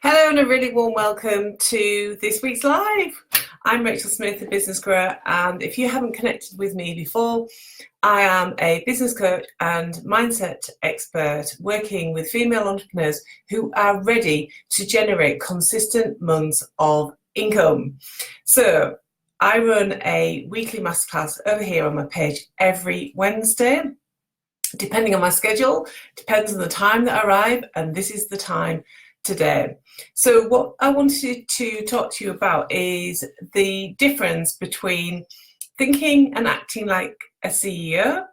Hello and a really warm welcome to this week's live. I'm Rachel Smith, a business grower, and if you haven't connected with me before, I am a business coach and mindset expert working with female entrepreneurs who are ready to generate consistent months of income. So I run a weekly masterclass over here on my page every Wednesday. Depending on my schedule, depends on the time that I arrive, and this is the time today. So what I wanted to talk to you about is the difference between thinking and acting like a CEO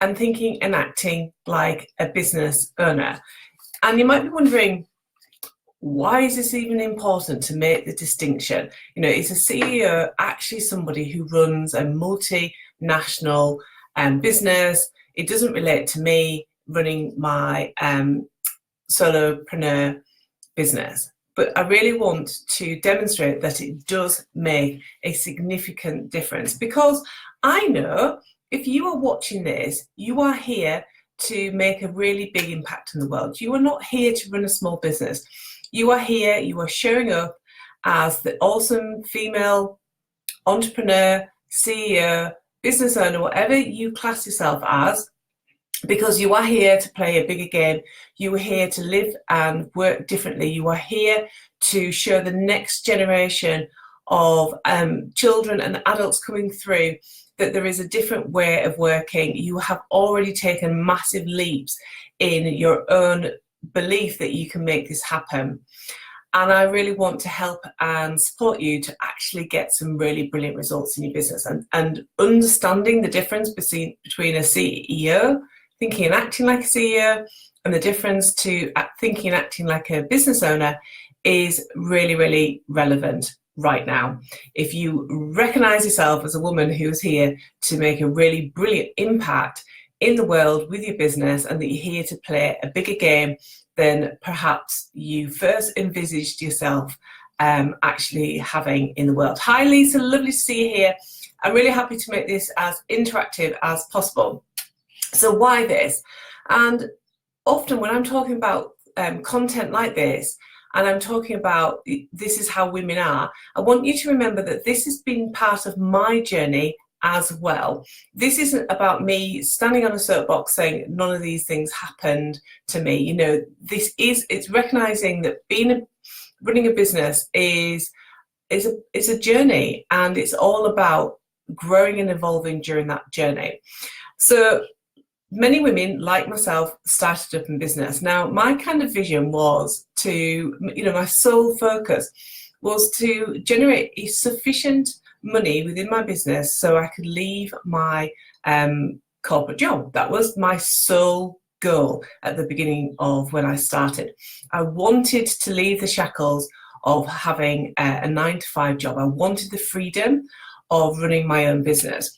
and thinking and acting like a business owner. And you might be wondering, why is this even important to make the distinction? You know, is a CEO actually somebody who runs a multinational business? It doesn't relate to me running my solopreneur business, but I really want to demonstrate that it does make a significant difference, because I know if you are watching this, you are here to make a really big impact in the world. You are not here to run a small business. You are here, you are showing up as the awesome female entrepreneur, CEO, business owner, whatever you class yourself as, because you are here to play a bigger game. You are here to live and work differently. You are here to show the next generation of children and adults coming through that there is a different way of working. You have already taken massive leaps in your own belief that you can make this happen. And I really want to help and support you to actually get some really brilliant results in your business, and understanding the difference between a CEO, thinking and acting like a CEO, and the difference to thinking and acting like a business owner is really, really relevant right now. If you recognize yourself as a woman who's here to make a really brilliant impact in the world with your business, and that you're here to play a bigger game than perhaps you first envisaged yourself actually having in the world. Hi Lisa, lovely to see you here. I'm really happy to make this as interactive as possible. So why this? And often when I'm talking about content like this, and I'm talking about this is how women are, I want you to remember that this has been part of my journey as well. This isn't about me standing on a soapbox saying none of these things happened to me. You know, it's recognizing that running a business is a journey, and it's all about growing and evolving during that journey. So many women like myself started up in business. Now, my kind of vision was to, my sole focus was to generate a sufficient money within my business so I could leave my corporate job. That was my sole goal at the beginning of when I started. I wanted to leave the shackles of having a 9-to-5 job. I wanted the freedom of running my own business.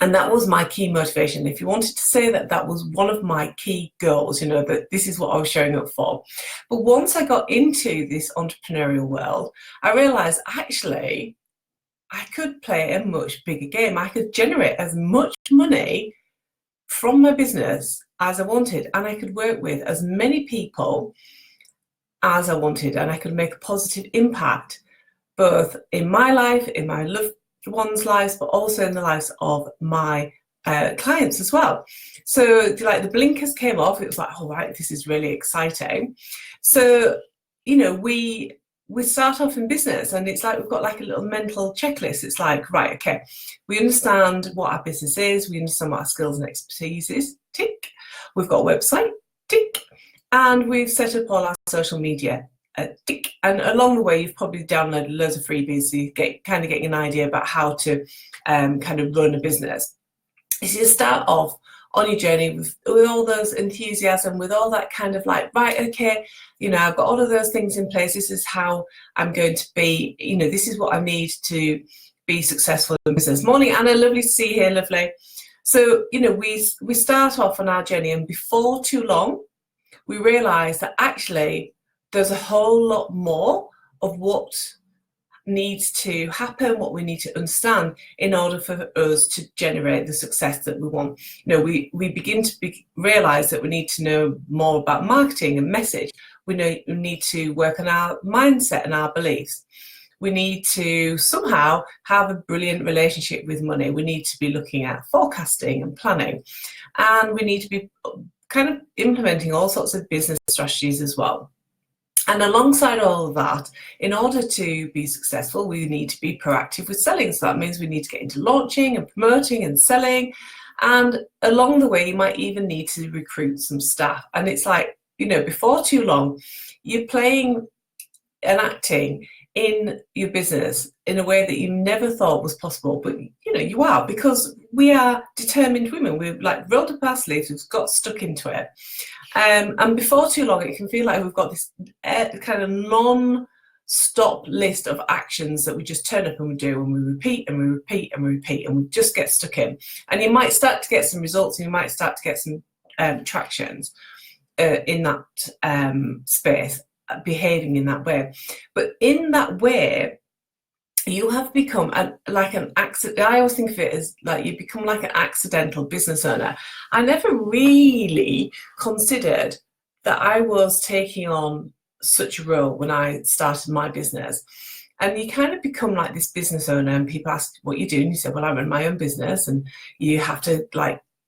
And that was my key motivation. If you wanted to say that, that was one of my key goals, that this is what I was showing up for. But once I got into this entrepreneurial world, I realized actually I could play a much bigger game. I could generate as much money from my business as I wanted, and I could work with as many people as I wanted, and I could make a positive impact both in my life, in my loved ones' lives, but also in the lives of my clients as well. So like the blinkers came off. It was like, all right, this is really exciting. So, we start off in business, and it's like we've got like a little mental checklist. It's like, right, okay, we understand what our business is, we understand what our skills and expertise is, tick. We've got a website, tick. And we've set up all our social media, tick. And along the way, you've probably downloaded loads of freebies, so you getting an idea about how to kind of run a business. So you start off on your journey with all those enthusiasm, with all that kind of like, right, okay, I've got all of those things in place. This is how I'm going to be, this is what I need to be successful in business. Morning, Anna, lovely to see you here, lovely. So, we start off on our journey, and before too long, we realize that actually there's a whole lot more of what needs to happen, what we need to understand in order for us to generate the success that we want. We begin to realize that we need to know more about marketing and message. we need to work on our mindset and our beliefs. We need to somehow have a brilliant relationship with money. We need to be looking at forecasting and planning. And we need to be kind of implementing all sorts of business strategies as well. And alongside all of that, in order to be successful, we need to be proactive with selling. So that means we need to get into launching and promoting and selling. And along the way, you might even need to recruit some staff. And it's like, before too long, you're playing and acting in your business in a way that you never thought was possible, but you are, because we are determined women. We've rolled up our sleeves, we've got stuck into it, and before too long it can feel like we've got this kind of non-stop list of actions that we just turn up and we do, and we repeat and we repeat and we repeat, and we just get stuck in. And you might start to get some results, and you might start to get some tractions in that space, behaving in that way. But in that way, you have become like an accident. I always think of it as like you become like an accidental business owner. I never really considered that I was taking on such a role when I started my business. And you kind of become like this business owner, and people ask what you do, and you say, well, I run my own business. And you have to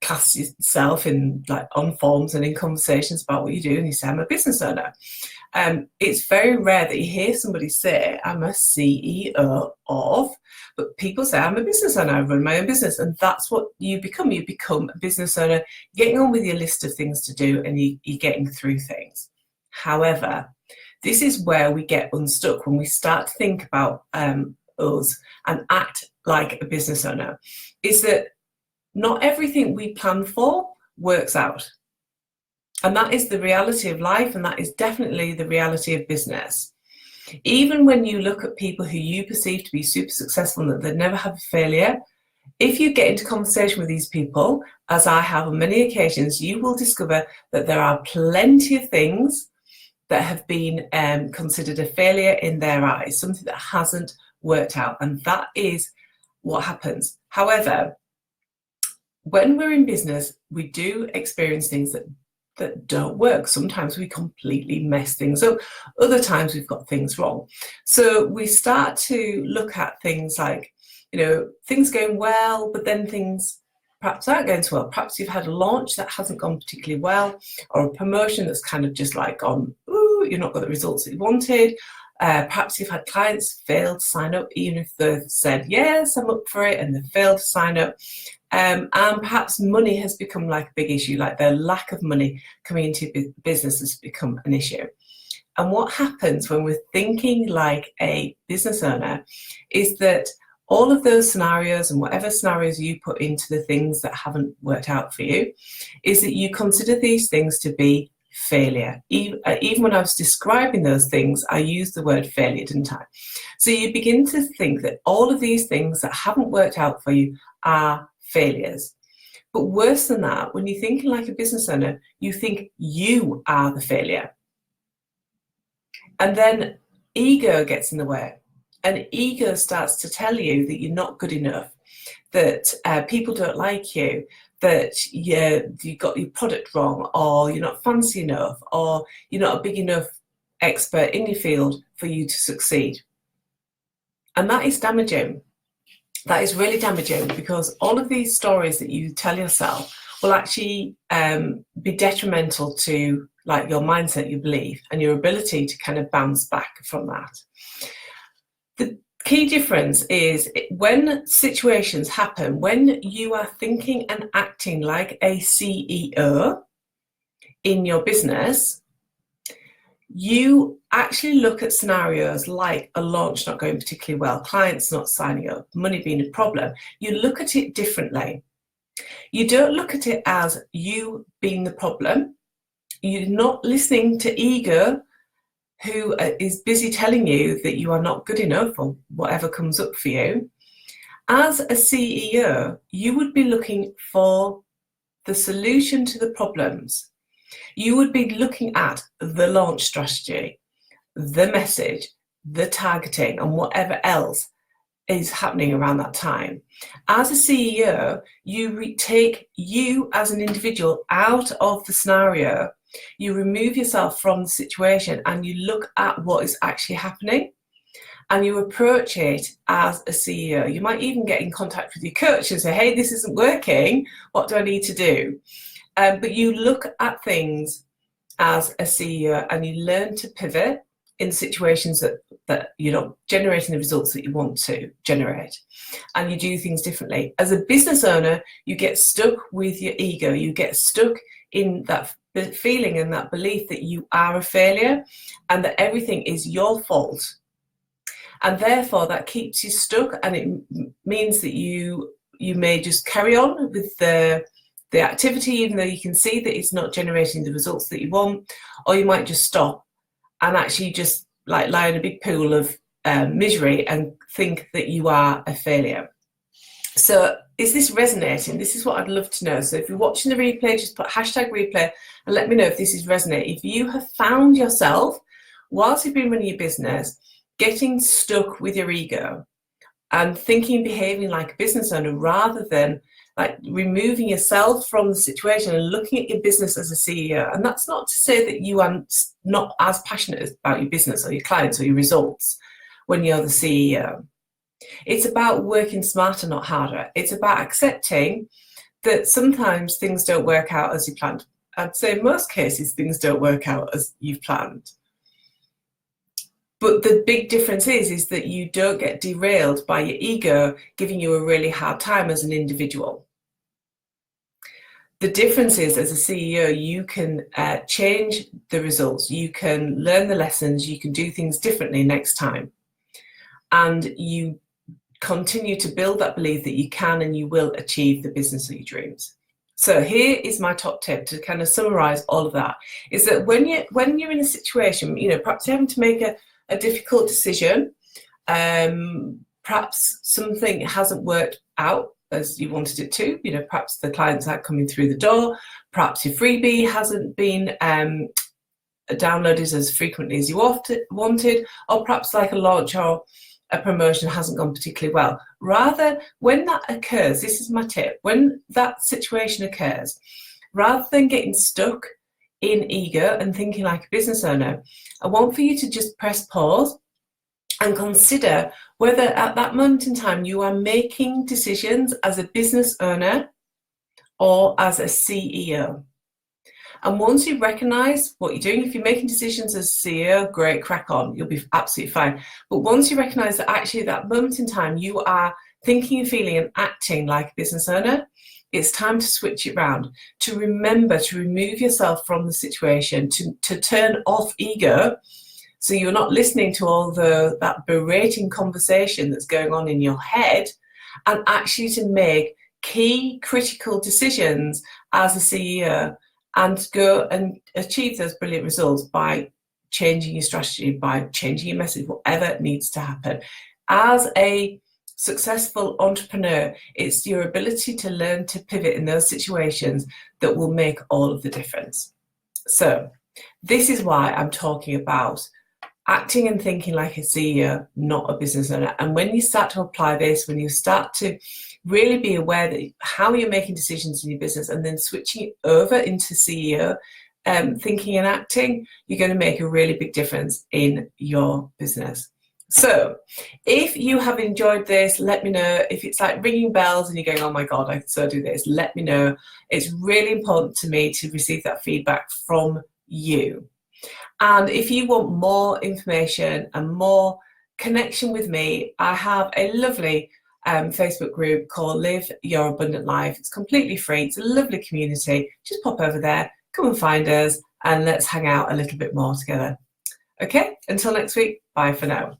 class yourself in on forms and in conversations about what you do, and you say, I'm a business owner. It's very rare that you hear somebody say, I'm a CEO of, but people say, I'm a business owner, I run my own business. And that's what you become. You become a business owner, getting on with your list of things to do, and you're getting through things. However, this is where we get unstuck when we start to think about us and act like a business owner, is that not everything we plan for works out. And that is the reality of life, and that is definitely the reality of business. Even when you look at people who you perceive to be super successful and that they never have a failure, if you get into conversation with these people, as I have on many occasions, you will discover that there are plenty of things that have been considered a failure in their eyes, something that hasn't worked out, and that is what happens. However, when we're in business, we do experience things that don't work. Sometimes we completely mess things up. Other times we've got things wrong. So we start to look at things like, things going well, but then things perhaps aren't going so well. Perhaps you've had a launch that hasn't gone particularly well, or a promotion that's kind of just gone, ooh, you've not got the results that you wanted. Perhaps you've had clients fail to sign up, even if they've said, yes, I'm up for it, and they've failed to sign up. And perhaps money has become like a big issue, like the lack of money coming into business has become an issue. And what happens when we're thinking like a business owner is that all of those scenarios, and whatever scenarios you put into the things that haven't worked out for you, is that you consider these things to be failure. Even when I was describing those things, I used the word failure, didn't I? So you begin to think that all of these things that haven't worked out for you are failures. But worse than that, when you're thinking like a business owner, you think you are the failure. And then ego gets in the way. And ego starts to tell you that you're not good enough, that people don't like you, that you got your product wrong, or you're not fancy enough, or you're not a big enough expert in your field for you to succeed. And that is damaging. That is really damaging, because all of these stories that you tell yourself will actually be detrimental to your mindset, your belief, and your ability to kind of bounce back from that. The key difference is when situations happen, when you are thinking and acting like a CEO in your business, you actually look at scenarios like a launch not going particularly well, clients not signing up, money being a problem. You look at it differently. You don't look at it as you being the problem. You're not listening to ego, who is busy telling you that you are not good enough or whatever comes up for you. As a CEO, you would be looking for the solution to the problems. You would be looking at the launch strategy, the message, the targeting, and whatever else is happening around that time. As a CEO, you take you as an individual out of the scenario You remove yourself from the situation and you look at what is actually happening, and you approach it as a CEO. You might even get in contact with your coach and say, hey, this isn't working. What do I need to do? But you look at things as a CEO and you learn to pivot in situations that you're not generating the results that you want to generate, and you do things differently. As a business owner, you get stuck with your ego. You get stuck in that feeling and that belief that you are a failure and that everything is your fault. And therefore that keeps you stuck, and it means that you may just carry on with the activity even though you can see that it's not generating the results that you want, or you might just stop and actually just like lie in a big pool of misery and think that you are a failure. So is this resonating? This is what I'd love to know. So if you're watching the replay, just put #replay and let me know if this is resonating. If you have found yourself, whilst you've been running your business, getting stuck with your ego and thinking, behaving like a business owner rather than like removing yourself from the situation and looking at your business as a CEO. And that's not to say that you are not as passionate about your business or your clients or your results when you're the CEO. It's about working smarter, not harder. It's about accepting that sometimes things don't work out as you planned. I'd say in most cases, things don't work out as you've planned. But the big difference is that you don't get derailed by your ego giving you a really hard time as an individual. The difference is, as a CEO, you can change the results, you can learn the lessons, you can do things differently next time. And you continue to build that belief that you can and you will achieve the business of your dreams. So here is my top tip to kind of summarize all of that, is that when you're in a situation, perhaps you're having to make a difficult decision, perhaps something hasn't worked out as you wanted it to, perhaps the clients aren't coming through the door, perhaps your freebie hasn't been downloaded as frequently as you wanted, or perhaps like a launch or a promotion hasn't gone particularly well. Rather, when that occurs, this is my tip, when that situation occurs, rather than getting stuck in ego and thinking like a business owner, I want for you to just press pause and consider whether at that moment in time you are making decisions as a business owner or as a CEO. And once you recognize what you're doing, if you're making decisions as a CEO, great, crack on, you'll be absolutely fine. But once you recognize that actually at that moment in time you are thinking, feeling and acting like a business owner, it's time to switch it around, to remember to remove yourself from the situation, to turn off ego, so you're not listening to all that berating conversation that's going on in your head, and actually to make key critical decisions as a CEO and go and achieve those brilliant results by changing your strategy, by changing your message, whatever needs to happen. As a successful entrepreneur, it's your ability to learn to pivot in those situations that will make all of the difference. So this is why I'm talking about acting and thinking like a CEO, not a business owner. And when you start to apply this, when you start to really be aware that how you're making decisions in your business and then switching it over into CEO thinking and acting, you're going to make a really big difference in your business. So if you have enjoyed this, let me know. If it's like ringing bells and you're going, oh my God, I could so do this, let me know. It's really important to me to receive that feedback from you. And if you want more information and more connection with me, I have a lovely Facebook group called Live Your Abundant Life. It's completely free. It's a lovely community. Just pop over there, come and find us, and let's hang out a little bit more together. Okay, until next week, bye for now.